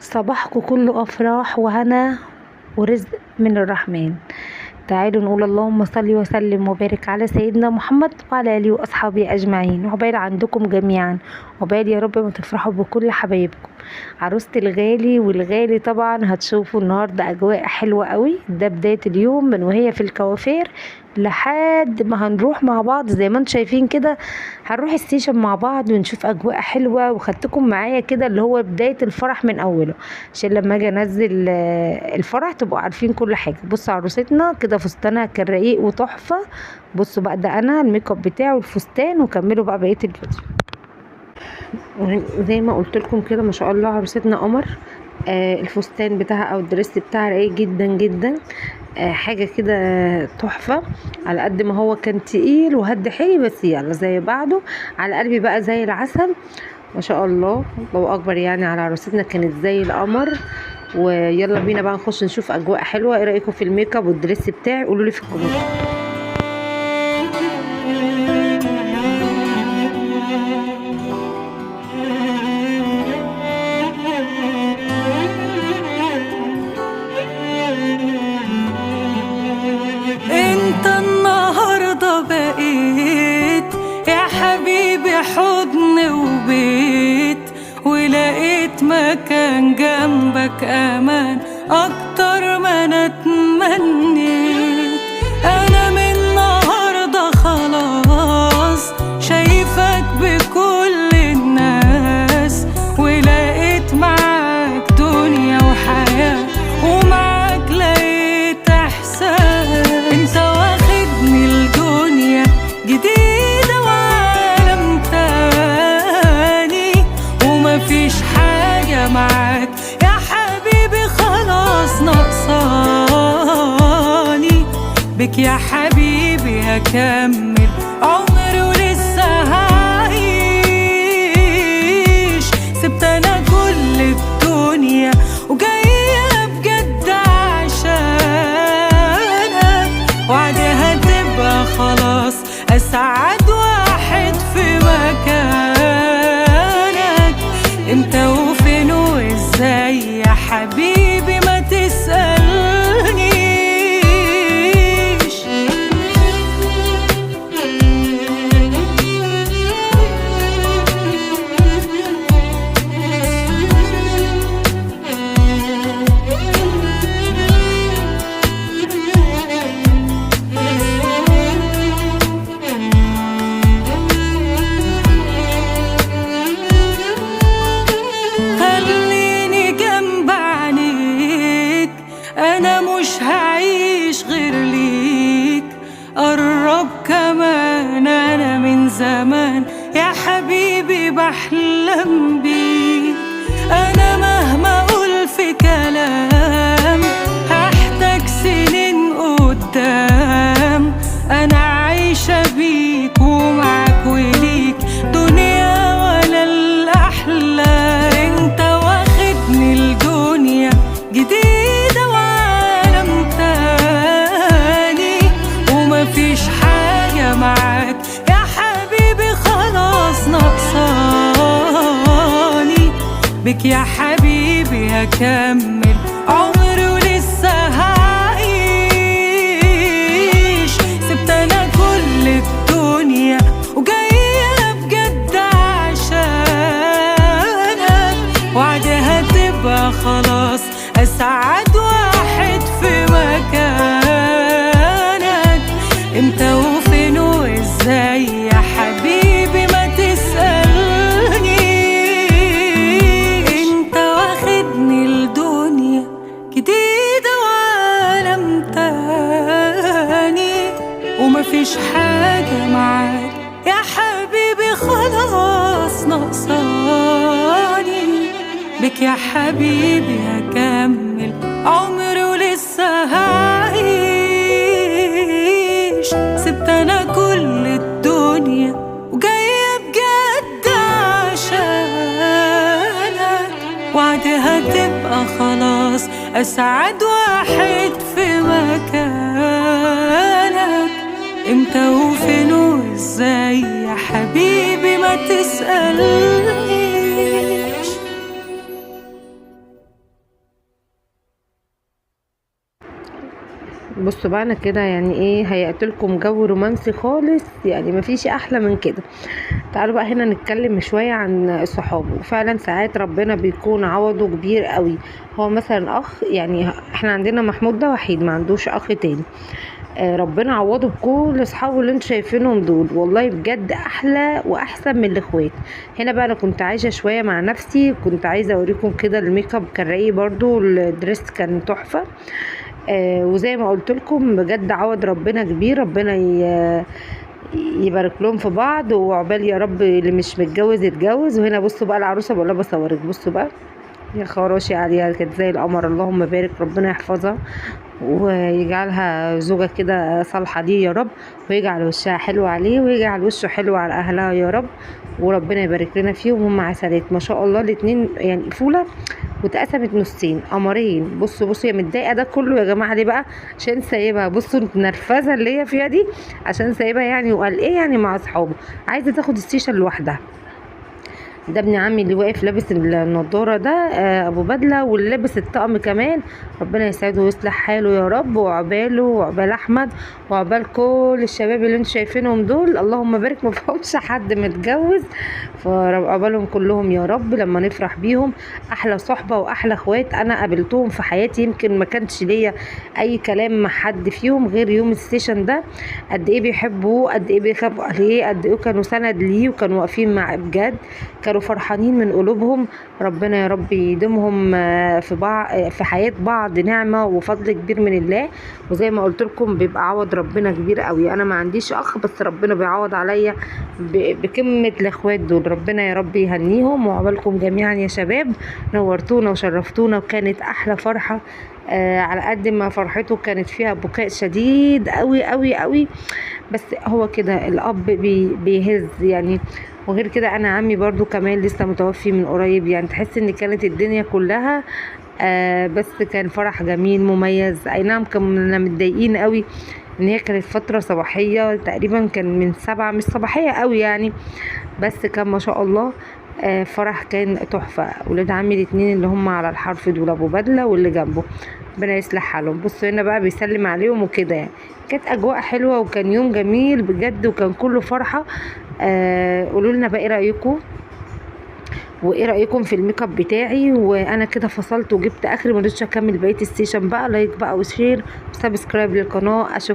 صباحكم كله أفراح وهنا ورزق من الرحمن. تعالوا نقول اللهم صل وسلم وبارك على سيدنا محمد وعلى آله وأصحابه أجمعين، وعقبال عندكم جميعا، وعقبال يا رب ما تفرحوا بكل حبايبكم. عروسة الغالي والغالي طبعا هتشوفوا النهاردة أجواء حلوة قوي. ده بداية اليوم من وهي في الكوافير لحد ما هنروح مع بعض زي ما انتم شايفين كده. هنروح الستيشن مع بعض ونشوف أجواء حلوة، وخدتكم معايا كده اللي هو بداية الفرح من أوله، عشان لما اجي انزل الفرح تبقوا عارفين كل حاجة. بصوا عروستنا كده فستانها كان رقيق وتحفة. بصوا بقى ده انا الميك اب بتاعه والفستان، وكملوا بقى بقية الفيديو. زي ما قلت لكم كده ما شاء الله عروستنا قمر. الفستان بتاعها او الدريس بتاعها رقيق جدا جدا. حاجة كده تحفة، على قد ما هو كان تقيل وهد حيلي بس يلا زي بعده على قلبي بقى زي العسل. ما شاء الله الله اكبر، يعني على عروستنا كانت زي القمر. ويلا بينا بقى نخش نشوف اجواء حلوة. ايه رأيكم في الميك اب والدريس بتاعي؟ قولوا لي في الكومنت. انت النهاردة بقيت يا حبيبي حضن وبيت، ولقيت مكان جنبك امان اكتر ما انا اتمنيت. انا من النهاردة خلاص شايفك بكل الناس، ولقيت معاك دنيا وحياة، ومعاك لقيت احساس. انت واخدني الدنيا جديدة وعالم تاني، ومفيش حاجة معاك يا حبيبي خلاص ناقصاني. بك يا حبيبي هكمل عمري ولسه هعيش. سبت انا كل الدنيا وجاية بجد عشانك، وعدها تبقى خلاص اسعد واحد في مكانك. امتى وفين وازاي يا حبيبي ما تسألنيش. خليني جنب عينيك، انا مش هعيش غير ليك. قرب كمان انا من زمان يا حبيبي بحلم بيك. انا مهما اقول في كلام هحتاج سنين قدام، انا عايشة بيك ومعاك وليك دنيا ولا الاحلام. انت واخدني الدنيا جديدة وعالم تاني، ومفيش حاجة معاك يا حبيبي خلاص ناقصاني. بك يا حبيبي هكمل عمري ولسه هعيش. سبت انا كل الدنيا وجاية بجد عشانك، وعدها تبقى خلاص اسعد واحد في مكانك. امتى وفين وازاي يا حبيبي ما تسألنيش. انت واخدني الدنيا جديدة وعالم تاني، ومفيش حاجة معاك يا حبيبي خلاص ناقصاني. بك يا حبيبي هكمل عمري ولسه هعيش. سبت انا كل الدنيا وجاية بجد عشانك، وعدها تبقى خلاص اسعد واحد في مكانك. امتى وفين وازاي يا حبيبي ما تسألنيش. بصوا بقى انا كده يعني ايه هيئت لكم جو رومانسي خالص، يعني مفيش احلى من كده. تعالوا بقى هنا نتكلم شويه عن الصحاب. وفعلا ساعات ربنا بيكون عوضه كبير قوي. هو مثلا اخ، يعني احنا عندنا محمود ده وحيد ما عندوش اخ تاني. ربنا عوضه بكل اصحابه اللي انتوا شايفينهم دول، والله بجد احلى واحسن من الاخوات. هنا بقى انا كنت عايشه شويه مع نفسي، كنت عايزه اوريكم كده الميك اب كان رايق برضو، الدريس كان تحفه. وزي ما قلت لكم بجد عوض ربنا كبير. ربنا يبارك لهم في بعض، وعقبال يا رب اللي مش متجوز يتجوز. وهنا بصوا بقى العروسه بقول لها بصورك، بصوا بقى يا خراشي عليها، كانت زي القمر. اللهم بارك، ربنا يحفظها ويجعلها زوجة كده صالحة ليه يا رب، ويجعل وشها حلو عليه ويجعل وشه حلو على أهلها يا رب. وربنا يبارك لنا فيهم، هم عسلات ما شاء الله الاتنين، يعني فولة واتقسمت نصين قمرين. بصوا بصوا هي متضايقة ده كله يا جماعة ليه بقى؟ عشان سايبها، بصوا النرفزة اللي هي فيها دي عشان سايبها يعني. وقال ايه يعني مع اصحابه عايزة تاخد السيشن لوحدها. ده ابن عمي اللي واقف لابس النضاره ده، ابو بدله، واللي لابس الطقم كمان. ربنا يسعده ويصلح حاله يا رب، وعقباله وعقبال احمد وعقبال كل الشباب اللي انتوا شايفينهم دول. اللهم بارك ما فيهمش حد متجوز، فعقبالهم كلهم يا رب لما نفرح بيهم. احلى صحبه واحلى اخوات انا قابلتهم في حياتي، يمكن ما كانش ليا اي كلام مع حد فيهم غير يوم السيشن ده. قد ايه بيحبوه، قد ايه بيخافوا عليه، قد ايه كانوا سند ليه وكانوا واقفين معاه بجد، كانوا فرحانين من قلوبهم. ربنا يا رب يديمهم في حياة بعض نعمة وفضل كبير من الله. وزي ما قلت لكم بيبقى عوض ربنا كبير قوي. انا ما عنديش اخ، بس ربنا بيعوض عليا بكلمة الاخوات دول. ربنا يا رب يهنيهم، وعقبالكم جميعا يا شباب. نورتونا وشرفتونا، وكانت احلى فرحة. على قد ما فرحته كانت فيها بكاء شديد قوي قوي قوي، بس هو كده الاب بيهز يعني. وغير كده انا عمي برضو كمان لسه متوفي من قريب، يعني تحس ان كانت الدنيا كلها بس كان فرح جميل مميز. اي نعم كنا متضايقين قوي ان هي كانت فترة صباحية تقريبا، كان من 7 مش صباحية قوي يعني، بس كان ما شاء الله فرح كان تحفة. ولاد عمي الاتنين اللي هم على الحرف دول، ابو بدلة واللي جنبه، ربنا يصلح حالهم. بصوا هنا بقى بيسلم عليهم وكده، يعني كانت اجواء حلوة وكان يوم جميل بجد وكان كله فرحة. قولوا لنا بقى ايه رأيكم، وايه رايكم في الميك اب بتاعي. وانا كده فصلت وجبت اخري، ما رضيتش اكمل بقيه السيشن بقى. لايك بقى وشير وسبسكرايب للقناه.